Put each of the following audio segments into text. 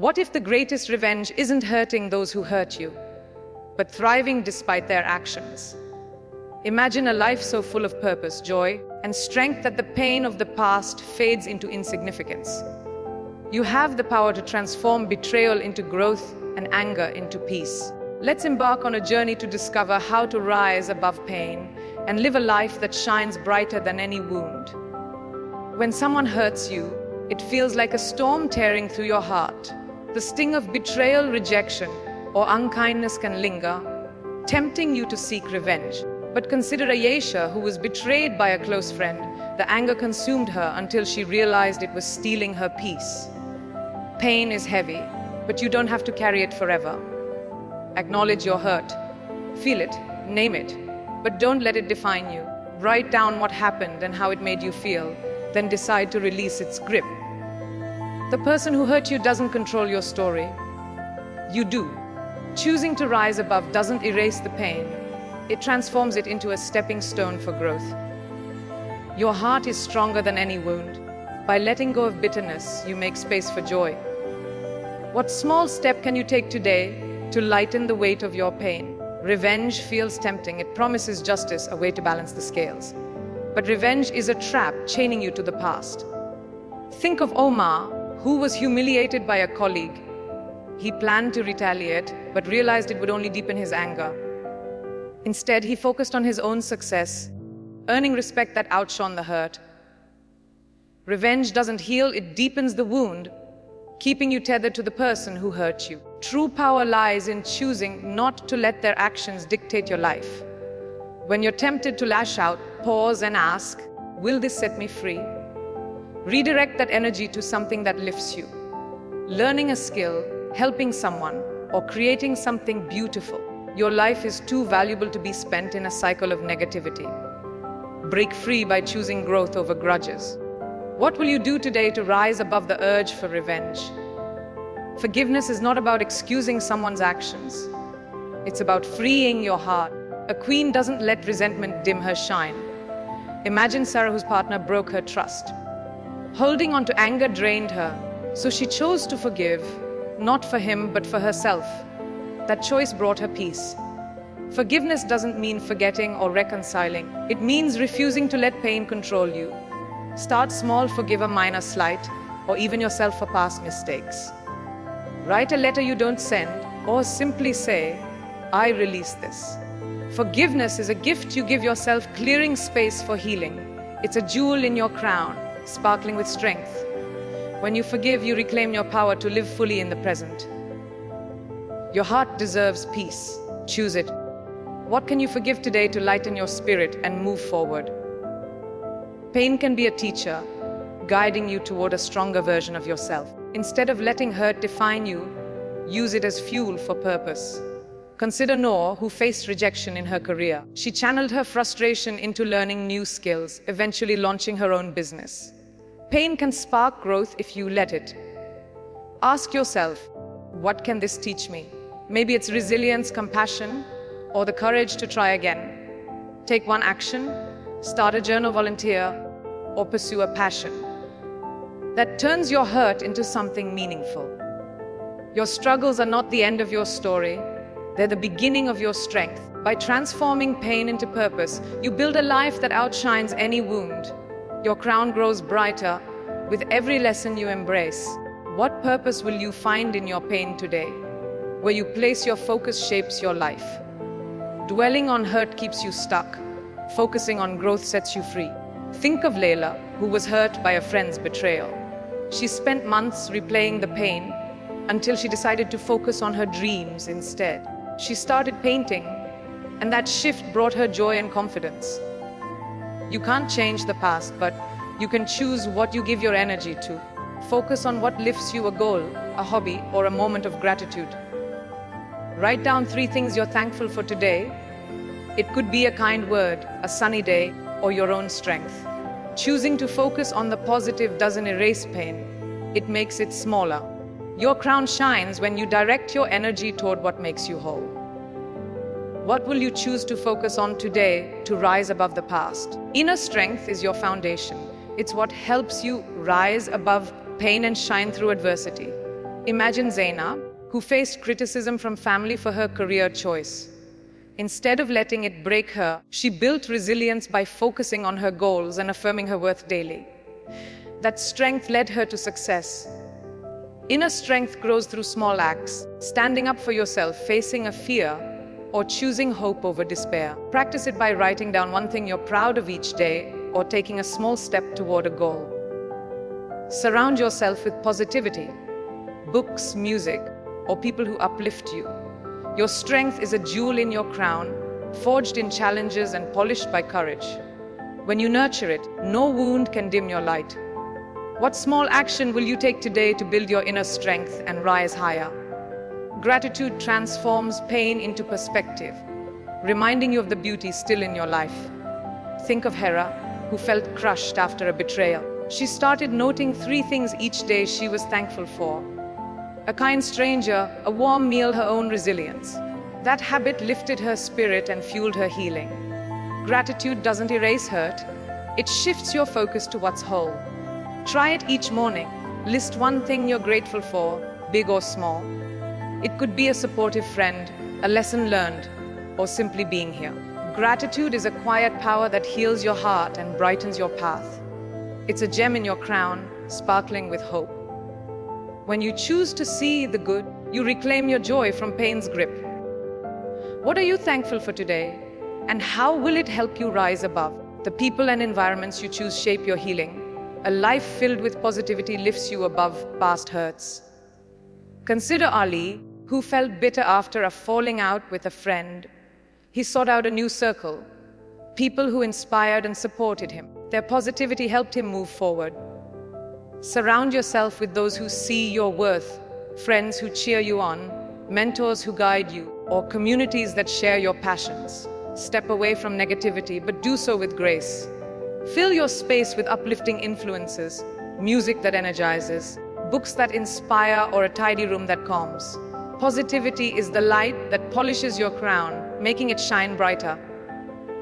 What if the greatest revenge isn't hurting those who hurt you, but thriving despite their actions? Imagine a life so full of purpose, joy, and strength that the pain of the past fades into insignificance. You have the power to transform betrayal into growth and anger into peace. Let's embark on a journey to discover how to rise above pain and live a life that shines brighter than any wound. When someone hurts you, it feels like a storm tearing through your heart. The sting of betrayal, rejection, or unkindness can linger, tempting you to seek revenge. But consider Ayesha, who was betrayed by a close friend. The anger consumed her until she realized it was stealing her peace. Pain is heavy, but you don't have to carry it forever. Acknowledge your hurt. Feel it, name it, but don't let it define you. Write down what happened and how it made you feel, then decide to release its grip. The person who hurt you doesn't control your story. You do. Choosing to rise above doesn't erase the pain. It transforms it into a stepping stone for growth. Your heart is stronger than any wound. By letting go of bitterness, you make space for joy. What small step can you take today to lighten the weight of your pain? Revenge feels tempting. It promises justice, a way to balance the scales. But revenge is a trap chaining you to the past. Think of Omar, who was humiliated by a colleague. He planned to retaliate, but realized it would only deepen his anger. Instead, he focused on his own success, earning respect that outshone the hurt. Revenge doesn't heal, it deepens the wound, keeping you tethered to the person who hurt you. True power lies in choosing not to let their actions dictate your life. When you're tempted to lash out, pause and ask, will this set me free? Redirect that energy to something that lifts you. Learning a skill, helping someone, or creating something beautiful. Your life is too valuable to be spent in a cycle of negativity. Break free by choosing growth over grudges. What will you do today to rise above the urge for revenge? Forgiveness is not about excusing someone's actions. It's about freeing your heart. A queen doesn't let resentment dim her shine. Imagine Sarah, whose partner broke her trust. Holding on to anger drained her, so she chose to forgive, not for him, but for herself. That choice brought her peace. Forgiveness doesn't mean forgetting or reconciling. It means refusing to let pain control you. Start small, forgive a minor slight, or even yourself for past mistakes. Write a letter you don't send, or simply say, I release this. Forgiveness is a gift you give yourself, clearing space for healing. It's a jewel in your crown, sparkling with strength. When you forgive, you reclaim your power to live fully in the present. Your heart deserves peace. Choose it. What can you forgive today to lighten your spirit and move forward? Pain can be a teacher, guiding you toward a stronger version of yourself. Instead of letting hurt define you, use it as fuel for purpose. Consider Noor, who faced rejection in her career. She channeled her frustration into learning new skills, eventually launching her own business. Pain can spark growth if you let it. Ask yourself, what can this teach me? Maybe it's resilience, compassion, or the courage to try again. Take one action, start a journal, volunteer, or pursue a passion that turns your hurt into something meaningful. Your struggles are not the end of your story. They're the beginning of your strength. By transforming pain into purpose, you build a life that outshines any wound. Your crown grows brighter with every lesson you embrace. What purpose will you find in your pain today? Where you place your focus shapes your life. Dwelling on hurt keeps you stuck. Focusing on growth sets you free. Think of Layla, who was hurt by a friend's betrayal. She spent months replaying the pain until she decided to focus on her dreams instead. She started painting, and that shift brought her joy and confidence. You can't change the past, but you can choose what you give your energy to. Focus on what lifts you, a goal, a hobby, or a moment of gratitude. Write down 3 things you're thankful for today. It could be a kind word, a sunny day, or your own strength. Choosing to focus on the positive doesn't erase pain. It makes it smaller. Your crown shines when you direct your energy toward what makes you whole. What will you choose to focus on today to rise above the past? Inner strength is your foundation. It's what helps you rise above pain and shine through adversity. Imagine Zainab, who faced criticism from family for her career choice. Instead of letting it break her, she built resilience by focusing on her goals and affirming her worth daily. That strength led her to success. Inner strength grows through small acts, standing up for yourself, facing a fear, or choosing hope over despair. Practice it by writing down one thing you're proud of each day, or taking a small step toward a goal. Surround yourself with positivity, books, music, or people who uplift you. Your strength is a jewel in your crown, forged in challenges and polished by courage. When you nurture it, no wound can dim your light. What small action will you take today to build your inner strength and rise higher? Gratitude transforms pain into perspective, reminding you of the beauty still in your life. Think of Hera, who felt crushed after a betrayal. She started noting 3 things each day she was thankful for. A kind stranger, a warm meal, her own resilience. That habit lifted her spirit and fueled her healing. Gratitude doesn't erase hurt, it shifts your focus to what's whole. Try it each morning. List one thing you're grateful for, big or small. It could be a supportive friend, a lesson learned, or simply being here. Gratitude is a quiet power that heals your heart and brightens your path. It's a gem in your crown, sparkling with hope. When you choose to see the good, you reclaim your joy from pain's grip. What are you thankful for today? And how will it help you rise above? The people and environments you choose shape your healing. A life filled with positivity lifts you above past hurts. Consider Ali, who felt bitter after a falling out with a friend. He sought out a new circle, people who inspired and supported him. Their positivity helped him move forward. Surround yourself with those who see your worth, friends who cheer you on, mentors who guide you, or communities that share your passions. Step away from negativity, but do so with grace. Fill your space with uplifting influences, music that energizes, books that inspire, or a tidy room that calms. Positivity is the light that polishes your crown, making it shine brighter.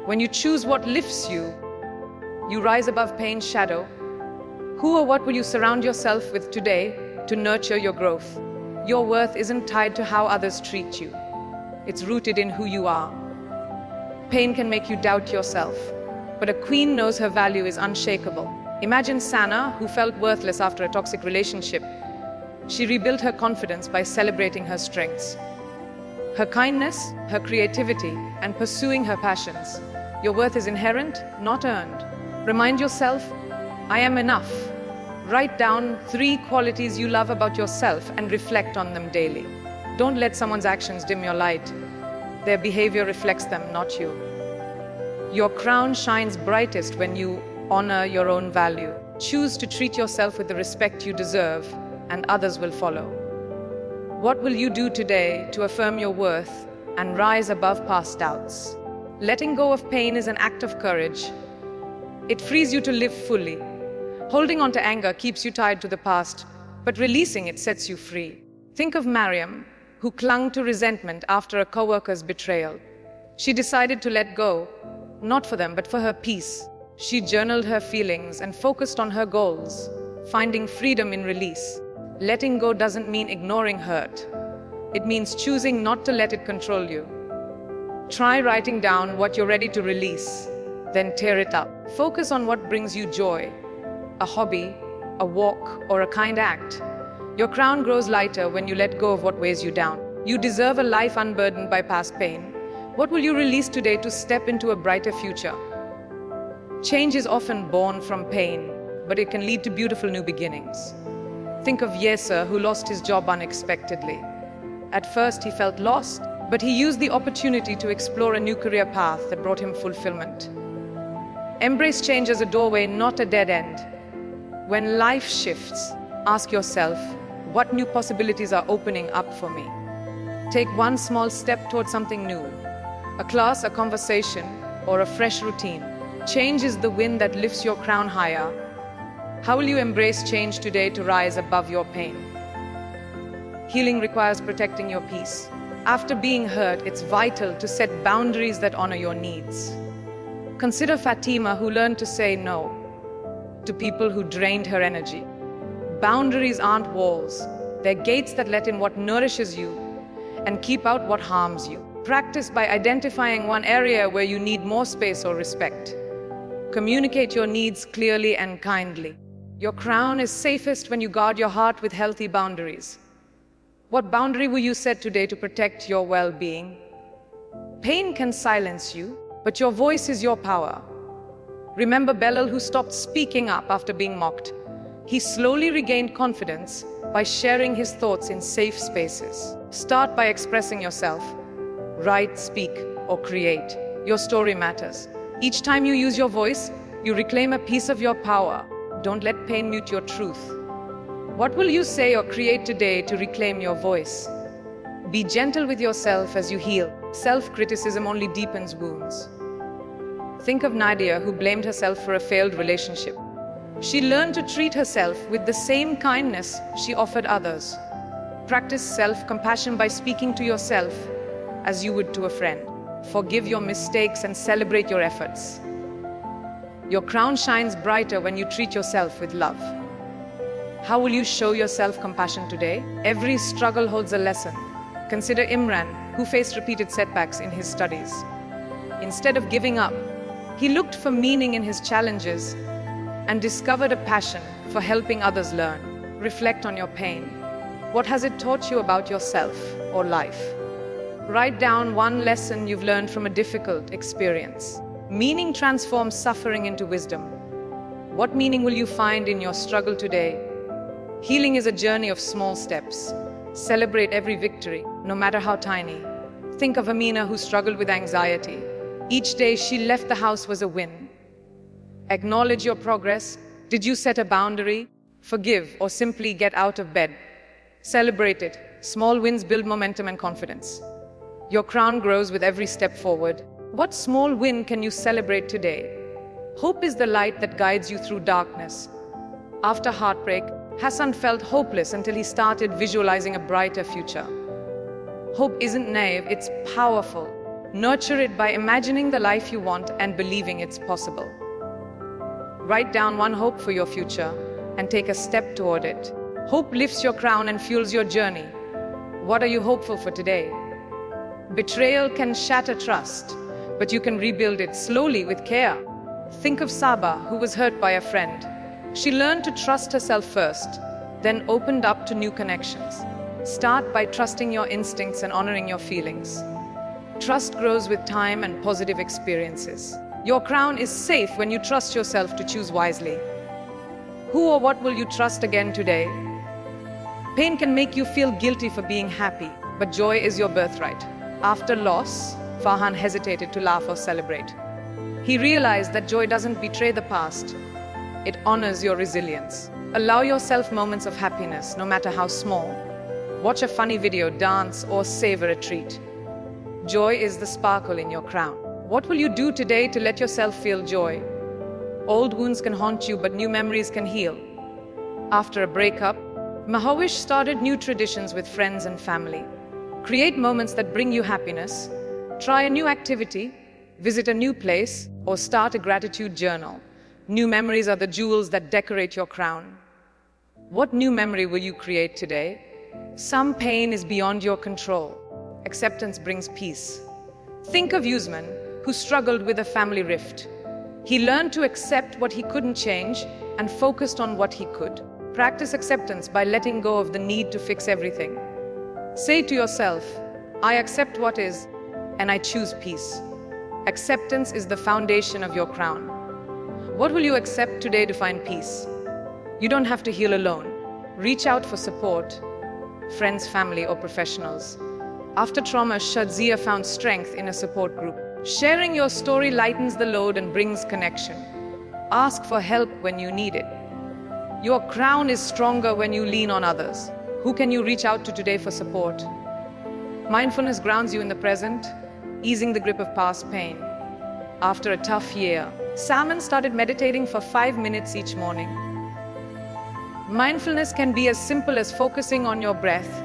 When you choose what lifts you, you rise above pain's shadow. Who or what will you surround yourself with today to nurture your growth? Your worth isn't tied to how others treat you. It's rooted in who you are. Pain can make you doubt yourself, but a queen knows her value is unshakable. Imagine Sana, who felt worthless after a toxic relationship. She rebuilt her confidence by celebrating her strengths. Her kindness, her creativity, and pursuing her passions. Your worth is inherent, not earned. Remind yourself, I am enough. Write down 3 qualities you love about yourself and reflect on them daily. Don't let someone's actions dim your light. Their behavior reflects them, not you. Your crown shines brightest when you honor your own value. Choose to treat yourself with the respect you deserve, and others will follow. What will you do today to affirm your worth and rise above past doubts? Letting go of pain is an act of courage. It frees you to live fully. Holding on to anger keeps you tied to the past, but releasing it sets you free. Think of Mariam, who clung to resentment after a coworker's betrayal. She decided to let go, not for them, but for her peace. She journaled her feelings and focused on her goals, finding freedom in release. Letting go doesn't mean ignoring hurt. It means choosing not to let it control you. Try writing down what you're ready to release, then tear it up. Focus on what brings you joy, a hobby, a walk, or a kind act. Your crown grows lighter when you let go of what weighs you down. You deserve a life unburdened by past pain. What will you release today to step into a brighter future? Change is often born from pain, but it can lead to beautiful new beginnings. Think of Yeser, who lost his job unexpectedly. At first, he felt lost, but he used the opportunity to explore a new career path that brought him fulfillment. Embrace change as a doorway, not a dead end. When life shifts, ask yourself, what new possibilities are opening up for me? Take one small step towards something new. A class, a conversation, or a fresh routine. Change is the wind that lifts your crown higher. How will you embrace change today to rise above your pain? Healing requires protecting your peace. After being hurt, it's vital to set boundaries that honor your needs. Consider Fatima, who learned to say no to people who drained her energy. Boundaries aren't walls, They're gates that let in what nourishes you and keep out what harms you. Practice by identifying one area where you need more space or respect. Communicate your needs clearly and kindly. Your crown is safest when you guard your heart with healthy boundaries. What boundary will you set today to protect your well-being? Pain can silence you, but your voice is your power. Remember Bellal, who stopped speaking up after being mocked. He slowly regained confidence by sharing his thoughts in safe spaces. Start by expressing yourself. Write, speak, or create. Your story matters. Each time you use your voice, you reclaim a piece of your power. Don't let pain mute your truth. What will you say or create today to reclaim your voice? Be gentle with yourself as you heal. Self-criticism only deepens wounds. Think of Nadia, who blamed herself for a failed relationship. She learned to treat herself with the same kindness she offered others. Practice self-compassion by speaking to yourself as you would to a friend. Forgive your mistakes and celebrate your efforts. Your crown shines brighter when you treat yourself with love. How will you show your self-compassion today? Every struggle holds a lesson. Consider Imran, who faced repeated setbacks in his studies. Instead of giving up, he looked for meaning in his challenges and discovered a passion for helping others learn. Reflect on your pain. What has it taught you about yourself or life? Write down one lesson you've learned from a difficult experience. Meaning transforms suffering into wisdom. What meaning will you find in your struggle today? Healing is a journey of small steps. Celebrate every victory, no matter how tiny. Think of Amina, who struggled with anxiety. Each day she left the house was a win. Acknowledge your progress. Did you set a boundary? Forgive, or simply get out of bed. Celebrate it. Small wins build momentum and confidence. Your crown grows with every step forward. What small win can you celebrate today? Hope is the light that guides you through darkness. After heartbreak, Hassan felt hopeless until he started visualizing a brighter future. Hope isn't naive, it's powerful. Nurture it by imagining the life you want and believing it's possible. Write down one hope for your future and take a step toward it. Hope lifts your crown and fuels your journey. What are you hopeful for today? Betrayal can shatter trust, but you can rebuild it slowly with care. Think of Saba, who was hurt by a friend. She learned to trust herself first, then opened up to new connections. Start by trusting your instincts and honoring your feelings. Trust grows with time and positive experiences. Your crown is safe when you trust yourself to choose wisely. Who or what will you trust again today? Pain can make you feel guilty for being happy, but joy is your birthright. After loss, Farhan hesitated to laugh or celebrate. He realized that joy doesn't betray the past. It honors your resilience. Allow yourself moments of happiness, no matter how small. Watch a funny video, dance, or savor a treat. Joy is the sparkle in your crown. What will you do today to let yourself feel joy? Old wounds can haunt you, but new memories can heal. After a breakup, Mahawish started new traditions with friends and family. Create moments that bring you happiness. Try a new activity, visit a new place, or start a gratitude journal. New memories are the jewels that decorate your crown. What new memory will you create today? Some pain is beyond your control. Acceptance brings peace. Think of Yusman, who struggled with a family rift. He learned to accept what he couldn't change and focused on what he could. Practice acceptance by letting go of the need to fix everything. Say to yourself, I accept what is, and I choose peace. Acceptance is the foundation of your crown. What will you accept today to find peace? You don't have to heal alone. Reach out for support, friends, family, or professionals. After trauma, Shadzia found strength in a support group. Sharing your story lightens the load and brings connection. Ask for help when you need it. Your crown is stronger when you lean on others. Who can you reach out to today for support? Mindfulness grounds you in the present, easing the grip of past pain. After a tough year, Salman started meditating for 5 minutes each morning. Mindfulness can be as simple as focusing on your breath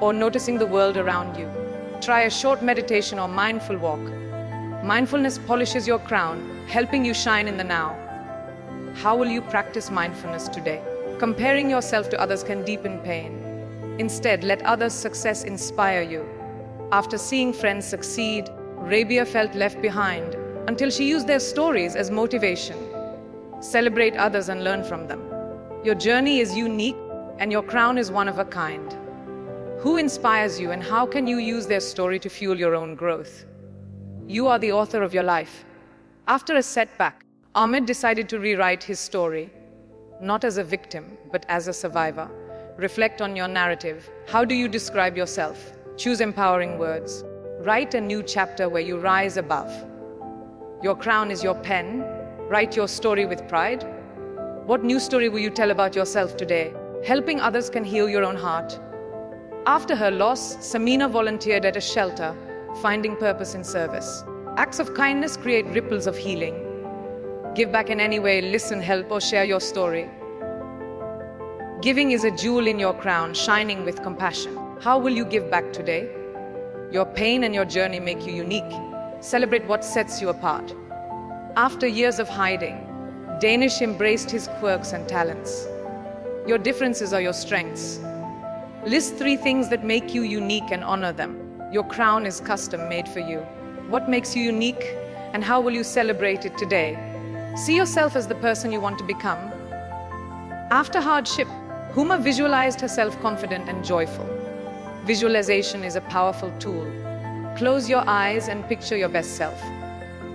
or noticing the world around you. Try a short meditation or mindful walk. Mindfulness polishes your crown, helping you shine in the now. How will you practice mindfulness today? Comparing yourself to others can deepen pain. Instead, let others' success inspire you. After seeing friends succeed, Rabia felt left behind until she used their stories as motivation. Celebrate others and learn from them. Your journey is unique and your crown is one of a kind. Who inspires you and how can you use their story to fuel your own growth? You are the author of your life. After a setback, Ahmed decided to rewrite his story, not as a victim, but as a survivor. Reflect on your narrative. How do you describe yourself? Choose empowering words. Write a new chapter where you rise above. Your crown is your pen. Write your story with pride. What new story will you tell about yourself today? Helping others can heal your own heart. After her loss, Samina volunteered at a shelter, finding purpose in service. Acts of kindness create ripples of healing. Give back in any way, listen, help, or share your story. Giving is a jewel in your crown, shining with compassion. How will you give back today? Your pain and your journey make you unique. Celebrate what sets you apart. After years of hiding, Danish embraced his quirks and talents. Your differences are your strengths. List 3 things that make you unique and honor them. Your crown is custom made for you. What makes you unique and how will you celebrate it today? See yourself as the person you want to become. After hardship, Huma visualized herself confident and joyful. Visualization is a powerful tool. Close your eyes and picture your best self.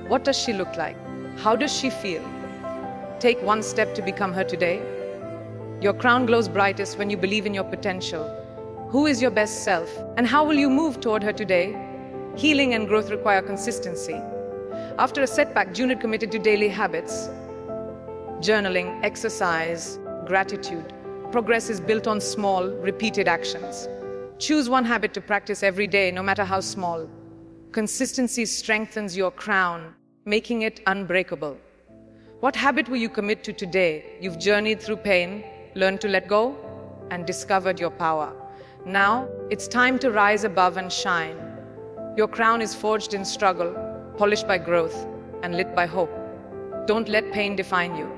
What does she look like? How does she feel? Take one step to become her today. Your crown glows brightest when you believe in your potential. Who is your best self? And how will you move toward her today? Healing and growth require consistency. After a setback, Junid committed to daily habits. Journaling, exercise, gratitude. Progress is built on small, repeated actions. Choose one habit to practice every day, no matter how small. Consistency strengthens your crown, making it unbreakable. What habit will you commit to today? You've journeyed through pain, learned to let go, and discovered your power. Now, it's time to rise above and shine. Your crown is forged in struggle, polished by growth, and lit by hope. Don't let pain define you.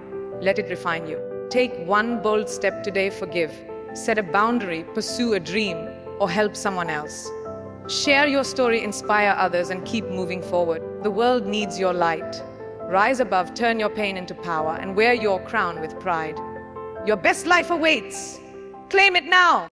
Let it refine you. Take one bold step today, forgive. Set a boundary, pursue a dream, or help someone else. Share your story, inspire others, and keep moving forward. The world needs your light. Rise above, turn your pain into power, and wear your crown with pride. Your best life awaits. Claim it now.